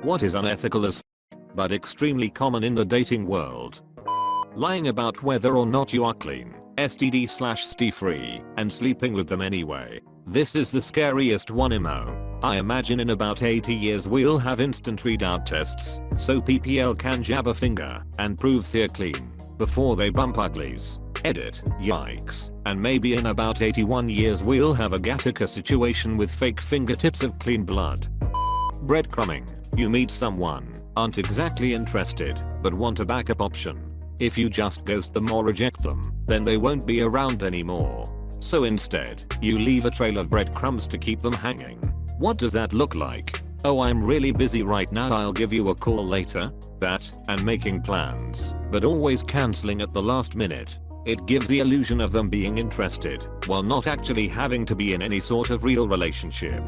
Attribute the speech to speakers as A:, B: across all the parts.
A: What is unethical as but extremely common in the dating world? Lying about whether or not you are clean, STD/ST free, and sleeping with them anyway. This is the scariest one emo. I imagine in about 80 years we'll have instant readout tests, so PPL can jab a finger and prove they're clean before they bump uglies. Edit, yikes. And maybe in about 81 years we'll have a Gattaca situation with fake fingertips of clean blood. Breadcrumbing. You meet someone, aren't exactly interested, but want a backup option. If you just ghost them or reject them, then they won't be around anymore. So instead, you leave a trail of breadcrumbs to keep them hanging. What does that look like? Oh, I'm really busy right now, I'll give you a call later. That, and making plans, but always cancelling at the last minute. It gives the illusion of them being interested, while not actually having to be in any sort of real relationship.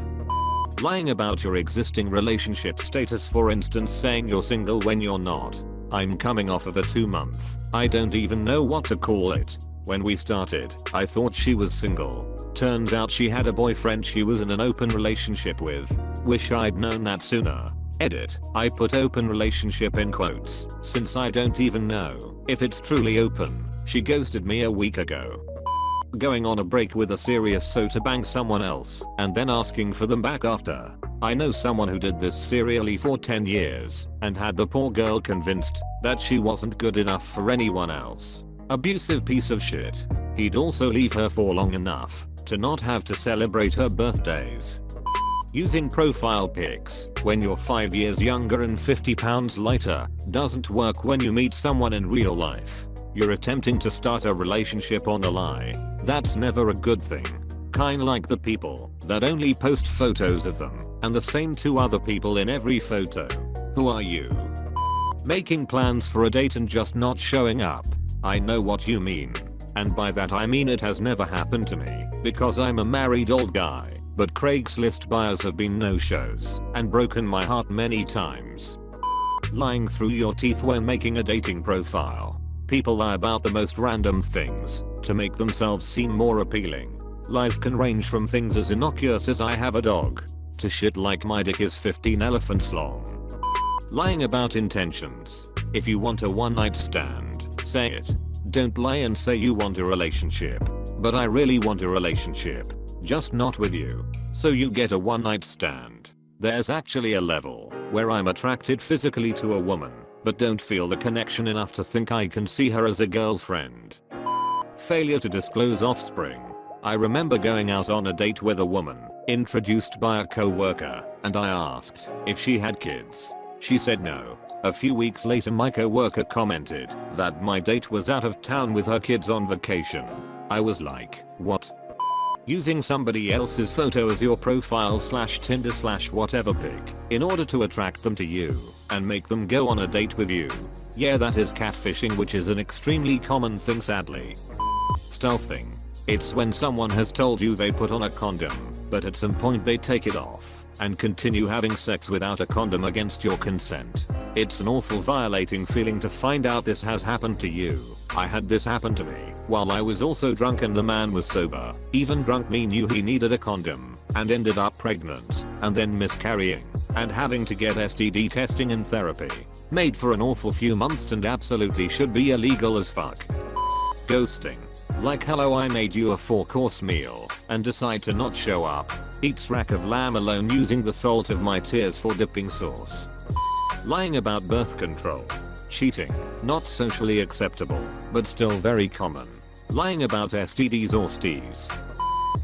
A: Lying about your existing relationship status, for instance saying you're single when you're not. I'm coming off of a 2-month, I don't even know what to call it. When we started, I thought she was single. Turns out she had a boyfriend she was in an open relationship with. Wish I'd known that sooner. Edit, I put open relationship in quotes, since I don't even know if it's truly open. She ghosted me a week ago. Going on a break with a serious so to bang someone else and then asking for them back after. I know someone who did this serially for 10 years and had the poor girl convinced that she wasn't good enough for anyone else. Abusive piece of shit. He'd also leave her for long enough to not have to celebrate her birthdays. Using profile pics when you're 5 years younger and 50 pounds lighter doesn't work when you meet someone in real life. You're attempting to start a relationship on a lie. That's never a good thing. Kinda like the people that only post photos of them and the same 2 other people in every photo. Who are you? Making plans for a date and just not showing up. I know what you mean. And by that I mean it has never happened to me because I'm a married old guy, but Craigslist buyers have been no-shows and broken my heart many times. Lying through your teeth when making a dating profile. People lie about the most random things to make themselves seem more appealing. Lies can range from things as innocuous as I have a dog to shit like my dick is 15 elephants long. Lying about intentions. If you want a one-night stand, say it. Don't lie and say you want a relationship. But I really want a relationship. Just not with you. So you get a one-night stand. There's actually a level where I'm attracted physically to a woman, but don't feel the connection enough to think I can see her as a girlfriend. Failure to disclose offspring. I remember going out on a date with a woman, introduced by a co-worker, and I asked if she had kids. She said no. A few weeks later my co-worker commented that my date was out of town with her kids on vacation. I was like, what? Using somebody else's photo as your profile/Tinder/whatever pic in order to attract them to you and make them go on a date with you. Yeah, that is catfishing, which is an extremely common thing sadly. Stealthing. It's when someone has told you they put on a condom, but at some point they take it off and continue having sex without a condom against your consent. It's an awful violating feeling to find out this has happened to you. I had this happen to me while I was also drunk and the man was sober. Even drunk me knew he needed a condom and ended up pregnant and then miscarrying and having to get STD testing and therapy. Made for an awful few months and absolutely should be illegal as fuck. Ghosting. Like, hello, I made you a 4-course meal and decide to not show up. Eats rack of lamb alone using the salt of my tears for dipping sauce. Lying about birth control. Cheating. Not socially acceptable, but still very common. Lying about STDs or STIs.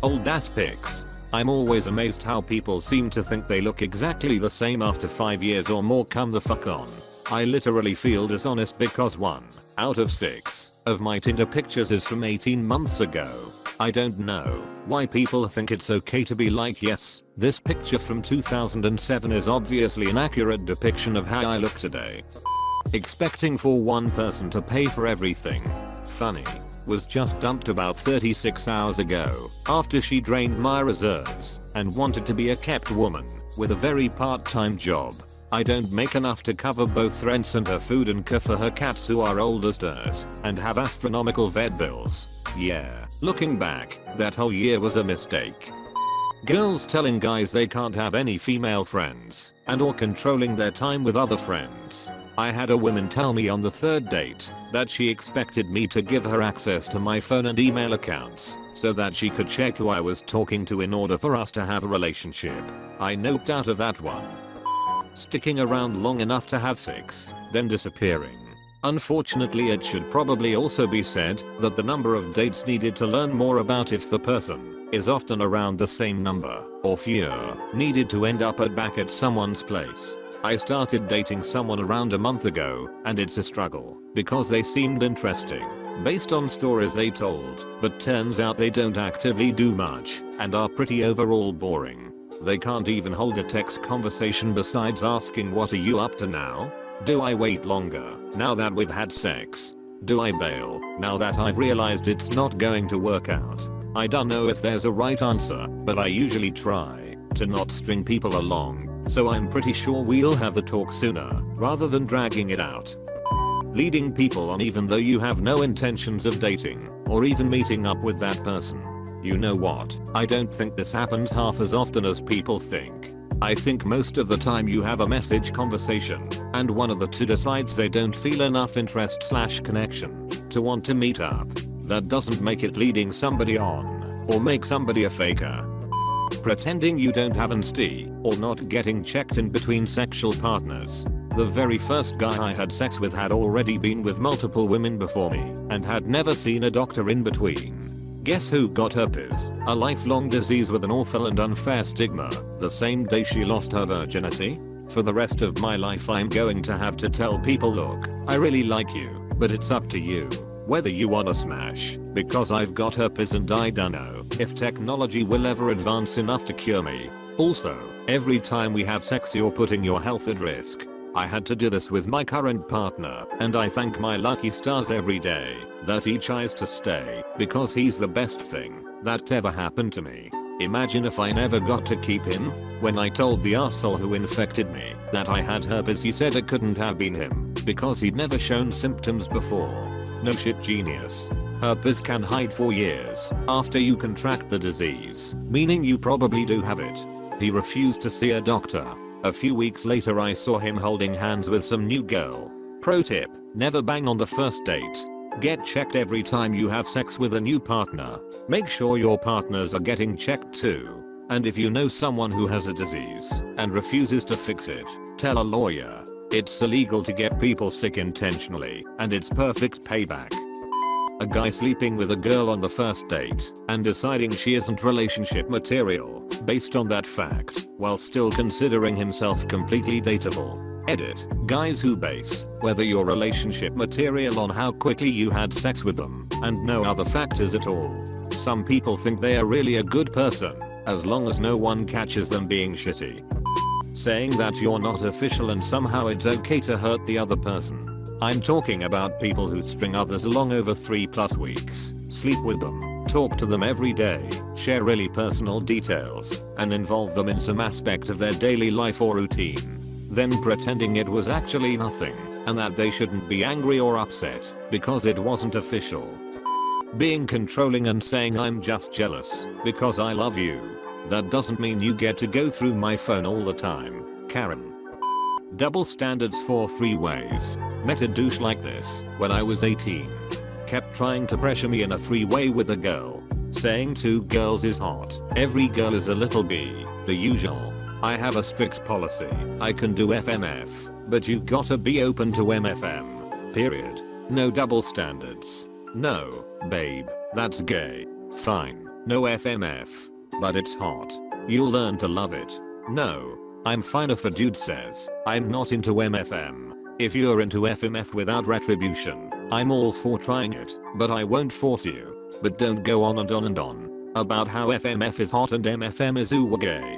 A: Old ass pics. I'm always amazed how people seem to think they look exactly the same after 5 years or more. Come the fuck on. I literally feel dishonest because 1 out of 6 of my Tinder pictures is from 18 months ago. I don't know why people think it's okay to be like, yes, this picture from 2007 is obviously an accurate depiction of how I look today. Expecting for one person to pay for everything. Funny. Was just dumped about 36 hours ago after she drained my reserves and wanted to be a kept woman with a very part-time job. I don't make enough to cover both rents and her food and care for her cats who are old as dirt and have astronomical vet bills. Yeah, looking back, that whole year was a mistake. Girls telling guys they can't have any female friends and or controlling their time with other friends. I had a woman tell me on the third date that she expected me to give her access to my phone and email accounts so that she could check who I was talking to in order for us to have a relationship. I noped out of that one. Sticking around long enough to have sex, then disappearing. Unfortunately, it should probably also be said that the number of dates needed to learn more about if the person is often around the same number or fewer needed to end up back at someone's place. I started dating someone around a month ago and it's a struggle because they seemed interesting based on stories they told, but turns out they don't actively do much and are pretty overall boring. They can't even hold a text conversation besides asking what are you up to now? Do I wait longer now that we've had sex? Do I bail now that I've realized it's not going to work out? I don't know if there's a right answer, but I usually try to not string people along, so I'm pretty sure we'll have the talk sooner rather than dragging it out. Leading people on even though you have no intentions of dating or even meeting up with that person. You know what? I don't think this happens half as often as people think. I think most of the time you have a message conversation and one of the two decides they don't feel enough interest/connection to want to meet up. That doesn't make it leading somebody on or make somebody a faker. Pretending you don't have an STD or not getting checked in between sexual partners. The very first guy I had sex with had already been with multiple women before me and had never seen a doctor in between. Guess who got herpes? A lifelong disease with an awful and unfair stigma, the same day she lost her virginity? For the rest of my life I'm going to have to tell people, look, I really like you, but it's up to you whether you wanna smash, because I've got herpes and I don't know if technology will ever advance enough to cure me. Also, every time we have sex you're putting your health at risk. I had to do this with my current partner and I thank my lucky stars every day that he tries to stay because he's the best thing that ever happened to me. Imagine if I never got to keep him. When I told the arsehole who infected me that I had herpes, he said it couldn't have been him because he'd never shown symptoms before. No shit, genius. Herpes can hide for years after you contract the disease, meaning you probably do have it. He refused to see a doctor. A few weeks later I saw him holding hands with some new girl. Pro tip, never bang on the first date. Get checked every time you have sex with a new partner. Make sure your partners are getting checked too. And if you know someone who has a disease and refuses to fix it, tell a lawyer. It's illegal to get people sick intentionally and it's perfect payback. A guy sleeping with a girl on the first date and deciding she isn't relationship material based on that fact while still considering himself completely dateable. Edit. Guys who base whether you're relationship material on how quickly you had sex with them and no other factors at all. Some people think they are really a good person as long as no one catches them being shitty. Saying that you're not official and somehow it's okay to hurt the other person. I'm talking about people who string others along over 3+ weeks, sleep with them, talk to them every day, share really personal details, and involve them in some aspect of their daily life or routine. Then pretending it was actually nothing, and that they shouldn't be angry or upset, because it wasn't official. Being controlling and saying I'm just jealous, because I love you. That doesn't mean you get to go through my phone all the time, Karen. Double standards for 3 ways. Met a douche like this when I was 18. Kept trying to pressure me in a 3-way with a girl. Saying 2 girls is hot. Every girl is a little bee. The usual. I have a strict policy. I can do FMF, but you gotta be open to MFM. Period. No double standards. No, babe, that's gay. Fine. No FMF. But it's hot. You'll learn to love it. No. I'm fine if a dude says, I'm not into MFM. If you're into FMF without retribution, I'm all for trying it, but I won't force you. But don't go on and on and on about how FMF is hot and MFM is ooh gay.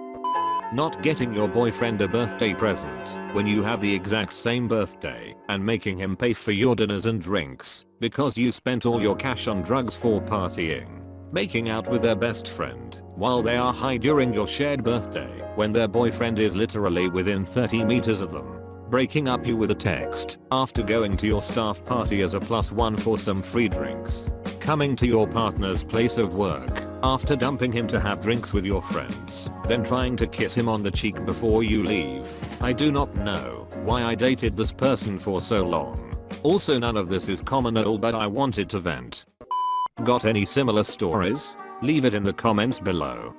A: Not getting your boyfriend a birthday present when you have the exact same birthday and making him pay for your dinners and drinks because you spent all your cash on drugs for partying. Making out with their best friend while they are high during your shared birthday when their boyfriend is literally within 30 meters of them. Breaking up you with a text after going to your staff party as a +1 for some free drinks. Coming to your partner's place of work After dumping him to have drinks with your friends, then trying to kiss him on the cheek before you leave. I do not know why I dated this person for so long. Also, none of this is common at all, but I wanted to vent. Got any similar stories? Leave it in the comments below.